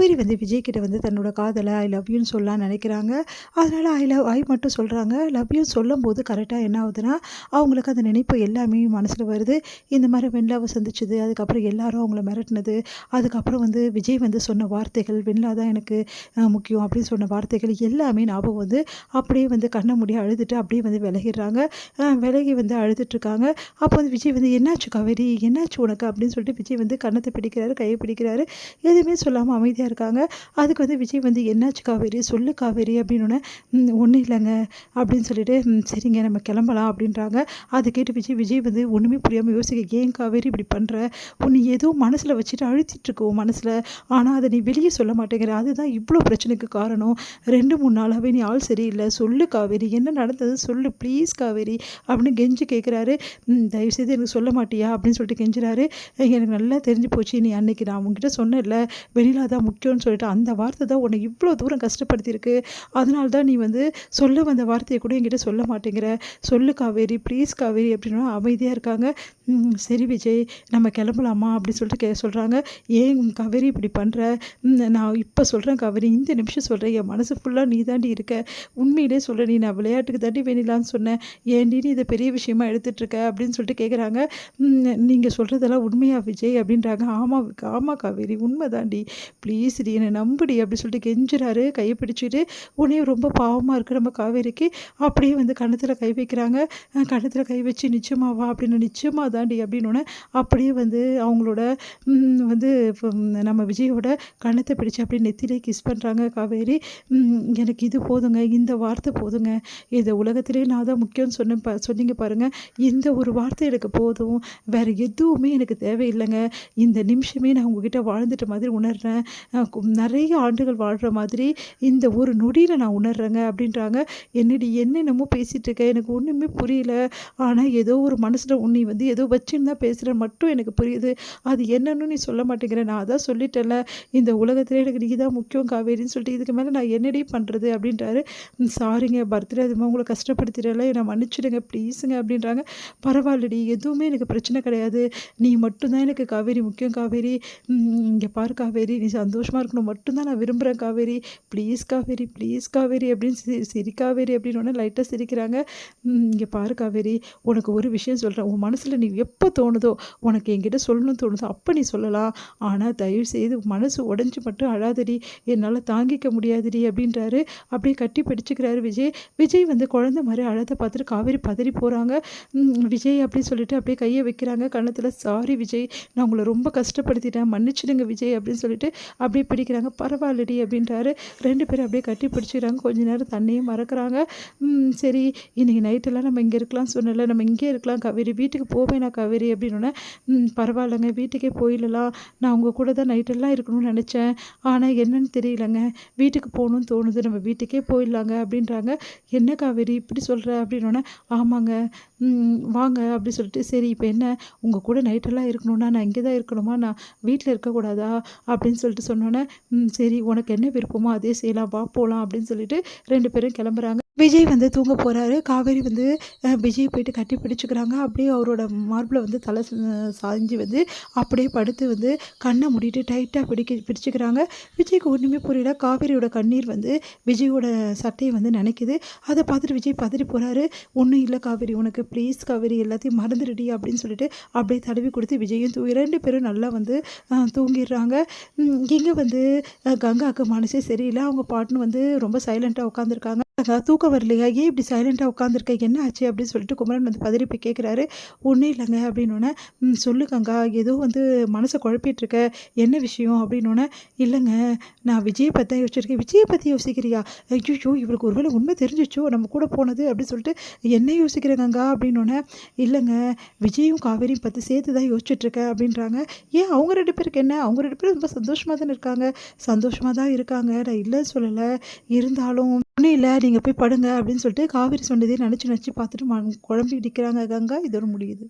காவேரி வந்து விஜய் கிட்ட வந்து தன்னோட காதலை ஐ லவ் யூன்னு சொல்லலாம்னு நினைக்கிறாங்க. அதனால ஐ மட்டும் சொல்றாங்க. லவ் யூ சொல்லும்போது கரெக்ட்டா என்ன ஆகுதுன்னா, அவங்களுக்கு அந்த நினைப்பு எல்லாமே மனசுல வருது. இந்த மாரி வெண்ணிலாவ சந்திச்சது, அதுக்கப்புறம் எல்லாரும் அவங்கள மிரட்டுனது, அதுக்கப்புறம் வந்து விஜய் வந்து சொன்ன வார்த்தைகள், "வெண்ணிலா தான் எனக்கு முக்கியம்" அப்படின்னு சொன்ன வார்த்தைகள் எல்லாமே ஞாபகம் வந்து, அப்படியே வந்து கண்ண மூடி அழுதுட்டு அப்படியே வந்து விலகிடுறாங்க. விலகி வந்து அழுதுட்டுருக்காங்க. அப்போ வந்து விஜய் வந்து, "என்னாச்சு காவேரி? என்னாச்சு உனக்கு?" அப்படின்னு சொல்லிட்டு விஜய் வந்து கன்னத்த பிடிக்கிறாரு, கைய பிடிக்கிறாரு. எதுவுமே சொல்லாம அமைதியா இருக்காங்க. அதுக்கு வந்து விஜய் வந்து, "என்னாச்சு காவேரி? சொல்லு காவேரி" அப்படின்னோனே, ஒண்ணும் இல்லங்க" அப்படின்னு சொல்லிட்டு, சரிங்க நம்ம கிளம்பலாம்" அப்படின்றாங்க. அத கேட்டு விஜய் வந்து ஒண்ணுமே புரியாம யோசிக்க, "ஏன் காவேரி இப்படி பண்ற? நீ ஏதோ மனசுல வச்சுட்டு அழுத்திட்டு இருக்க உன் மனசுல. ஆனா அத நீ வெளிய சொல்ல மாட்டேங்கிற. அதுதான் இவ்ளோ பிரச்சனைக்கு காரணம். 2, 3 நாளாவே நீ ஆள் சரியில்ல. சொல்லு காவேரி. என்ன நடந்தது சொல்லு ப்ளீஸ் காவேரி" அப்படின்னு கெஞ்சி கேட்குறாரு. "தயவுசெய்து எனக்கு சொல்ல மாட்டியா?" அப்படின்னு சொல்லிட்டு கெஞ்சுறாரு. "எனக்கு நல்லா தெரிஞ்சு போச்சு. நீ அன்னைக்கு நான் உன்கிட்ட சொன்னேன்ல, வெண்ணிலா தான் முக்கியம்னு சொல்லிட்டு, அந்த வார்த்தை தான் உன்னை இவ்ளோ தூரம் கஷ்டப்படுத்தியிருக்கு. அதனால தான் நீ வந்து சொல்ல வந்த வார்த்தைய கூட என்கிட்ட சொல்ல மாட்டேங்கிற. சொல்லு காவேரி, ப்ளீஸ் காவேரி" அப்படின்னா அமைதியா இருக்காங்க. "சரி விஜய், நம்ம கிளம்பலாமா?" அப்படி சொல்லிட்டு சொல்றாங்க. "ஏன் காவேரி இப்படி பண்ற? நான் இப்ப சொல்றேன் காவேரி, இந்த நிமிஷம் சொல்றேன். என் மனசு ஃபுல்லா நீ தாண்டி இருக்க. உண்மையிலே சொல்றேன்டி, நான் விளையாட்டுக்கு தாண்டி வெண்ணிலான்னு சொன்னேன். ஏன்டி நீ இத பெரிய விஷயமா எடுத்துட்டு இருக்க?" அப்படின்னு சொல்லிட்டு கேட்குறாங்க. "நீங்க சொல்றதெல்லாம் உண்மையா விஜய்?" அப்படின்றாங்க. ஆமா காவேரி, உண்மைதான்டி. ப்ளீஸ்டி என்ன நம்புடி" அப்படி சொல்லிட்டு கெஞ்சுறாரு கைய பிடிச்சுட்டு. உடனே ரொம்ப பாவமா இருக்கு நம்ம காவேரிக்கு. அப்படியே வந்து கன்னத்துல கை வைக்கிறாங்க. கன்னத்துல கை வச்சு, "நிச்சயமாவா?" அப்படின்னு. "நிச்சயமா தாண்டி" அப்படின்னோனே, அப்படியே வந்து அவங்களோட வந்து நம்ம விஜயோட கன்னத்த பிடிச்சு அப்படியே நெத்தியிலே கிஸ் பண்றாங்க காவேரி. "எனக்கு இது போதுங்க. இந்த வார்த்தை போதுங்க. இந்த உலகத்திலே நான் தான் முக்கியம்னு சொன்னீங்க பாருங்க. இந்த ஒரு வார்த்தை எனக்கு போதும். வேற எதுவுமே எனக்கு தேவையில்லைங்க. இந்த நிமிஷமே நான் உங்ககிட்ட வாழ்ந்துட்ட மாதிரி உணர்றேன். நெறைய ஆண்டுகள் வாழ்ற மாதிரி இந்த ஒரு நொடியில நான் உணர்றேங்க" அப்படின்றாங்க. "என்னடி என்னென்னமோ பேசிட்டு இருக்க. எனக்கு ஒண்ணுமே புரியல. ஆனா ஏதோ ஒரு மனசுல நீ வந்து ஏதோ வச்சுன்னு தான் பேசுற மட்டும் எனக்கு புரியுது. அது என்னன்னு நீ சொல்ல மாட்டேங்கிற. நான் அதான் சொல்லிட்டேன்ல, இந்த உலகத்திலே எனக்கு நீ தான் முக்கியம் காவேரின்னு சொல்லிட்டு, இதுக்கு மேல நான் என்னடி பண்றது?" அப்படின்றாரு. "சாரிங்க, பர்த்டே அதுமா உங்கள கஷ்டப்படுத்திட்டேன்ல, என்ன மன்னிச்சுடுங்க ப்ளீஸுங்க" அப்படின்றாங்க. "பரவாயில்லடி, எதுவுமே எனக்கு பிரச்சனை கிடையாது. நீ மட்டும் தான் எனக்கு காவேரி முக்கியம் காவேரி. இங்க பாரு காவேரி, நீ சந்தோஷமா இருக்கணும் மட்டும் தான் நான் விரும்புறேன் காவேரி. ப்ளீஸ் காவேரி" அப்படின்னு சிரி காவேரி அப்படின்னோனே லைட்டா சிரிக்கிறாங்க. "இங்க பாரு காவேரி, உனக்கு ஒரு விஷயம் சொல்றேன். உன் மனசுல நீ எப்போ தோணுதோ, உனக்கு என்கிட்ட சொல்லணும்னு தோணுதோ அப்ப நீ சொல்லலாம். ஆனா தயவுசெய்து மனசு உடைஞ்சு மட்டும் அழாதடி. என்னால தாங்கிக்க முடியாதுடி" அப்படின்றாரு. அப்படியே கட்டி பிடிச்சுக்கிறாரு விஜய். விஜய் வந்து குழந்தை மாரி அழத பார்த்துட்டு காவேரி பதறி போறாங்க. "விஜய்" அப்படின்னு சொல்லிட்டு அப்படியே கைய வைக்கிறாங்க கன்னத்துல. "சாரி விஜய், நான் உங்கள ரொம்ப கஷ்டப்படுத்திட்டேன். மன்னிச்சுடுங்க விஜய்" அப்படின்னு சொல்லிட்டு அப்படியே பிடிக்கிறாங்க. "பரவாயில்லடி" அப்படின்றாரு. 2 பேரும் அப்படியே கட்டி பிடிச்சுக்கிறாங்க. கொஞ்ச நேரம் தன்னையே மறக்கறாங்க. "சரி, இன்னைக்கு நைட்டெல்லாம் நம்ம இங்க இருக்கலாம்னு சொன்னேன்ல, நம்ம இங்கேயே இருக்கலாம் காவேரி. வீட்டுக்கு போவேணா காவேரி" அப்படின்னோனே, பரவாயில்லங்க, வீட்டுக்கே போயிடலாம். நான் உங்க கூட தான் நைட்டெல்லாம் இருக்கணும்னு நெனச்சேன். ஆனா என்னன்னு தெரியலங்க. வீட்டுக்கு போகணும்னு தோணுது. நம்ம வீட்டுக்கே போயிடலாங்க" அப்படின்றாங்க. "என்ன காவேரி இப்படி சொல்ற?" அப்படின்னோனே, "ஆமாங்க. வாங்க" அப்படி சொல்லிட்டு, "சரி இப்ப என்ன, உங்க கூட நைட்டெல்லாம் இருக்கணும்னா நான் இங்கே தான் இருக்கணுமா? நான் வீட்ல இருக்கக்கூடாதா?" அப்படின்னு சொல்லிட்டு சொன்னோனே, சரி உனக்கு என்ன விருப்பமோ அதே செய்யலாம். வா போலாம்" அப்படின்னு சொல்லிட்டு 2 பேரும் கிளம்புறாங்க. விஜய் வந்து தூங்க போறாரு. காவேரி வந்து விஜய் போயிட்டு கட்டி பிடிச்சுக்கிறாங்க. அப்படியே அவரோட மார்பில வந்து தலை சாய்ஞ்சு வந்து அப்படியே படுத்து வந்து கண்ண மூடிட்டு டைட்டா பிடிச்சுக்கிறாங்க. விஜய்க்கு ஒண்ணுமே புரியல. காவேரியோட கண்ணீர் வந்து விஜயோட சட்டைய வந்து நனைக்குது. அத பார்த்துட்டு விஜய் பதறி போறாரு. "ஒண்ணும் இல்ல காவேரி, உனக்கு ப்ளீஸ் காவேரி, எல்லாத்தையும் மறந்துடுடி" அப்படின்னு சொல்லிட்டு அப்படியே தடவி கொடுத்து விஜயும் 2 பேரும் நல்லா வந்து தூங்கிடுறாங்க. இங்க வந்து கங்காவுக்கு மனசே சரியில்ல. அவங்க பாட்டுன்னு வந்து ரொம்ப சைலண்ட்டா உட்காந்துருக்காங்க. "தூக்கம் வரலையா? ஏன் இப்படி சைலண்ட்டா உட்காந்துருக்க? என்ன ஆச்சு?" அப்படின்னு சொல்லிட்டு குமரன் வந்து பதறி போய் கேட்குறாரு. "ஒண்ணும் இல்லைங்க" அப்படின்னோனே, சொல்லு கங்கா, ஏதோ வந்து மனச குழப்பிட்டு இருக்க. என்ன விஷயம்?" அப்படின்னோனே, "இல்லைங்க, நான் விஜய பத்தி தான் யோசிச்சிருக்கேன்." "விஜய பத்தி யோசிக்கிறியா? ஐய்யய்யோ! இவளுக்கு ஒரு வேளை உண்மை தெரிஞ்சிருச்சோ நம்ம கூட போனது" அப்படின்னு சொல்லிட்டு, "என்ன யோசிக்கிற கங்கா?" அப்படின்னோனே, "இல்லைங்க, விஜயும் காவேரியும் பத்தி சேர்த்து தான் யோசிச்சுட்டு இருக்கேன்" அப்படின்றாங்க. "ஏன் அவங்க 2 பேருக்கு என்ன? அவங்க 2 பேரும் ரொம்ப சந்தோஷமா தானே இருக்காங்க." "சந்தோஷமா தான் இருக்காங்க, நான் இல்லைன்னு சொல்லல. இருந்தாலும் ஒண்ணும் இல்ல, நீங்க போய் படுங்க" அப்படின்னு சொல்லிட்டு காவேரி சொன்னதே நெனச்சு நெனச்சு பார்த்துட்டு குழம்பி நிற்கிறாங்க கங்கா. இதோட முடியுது.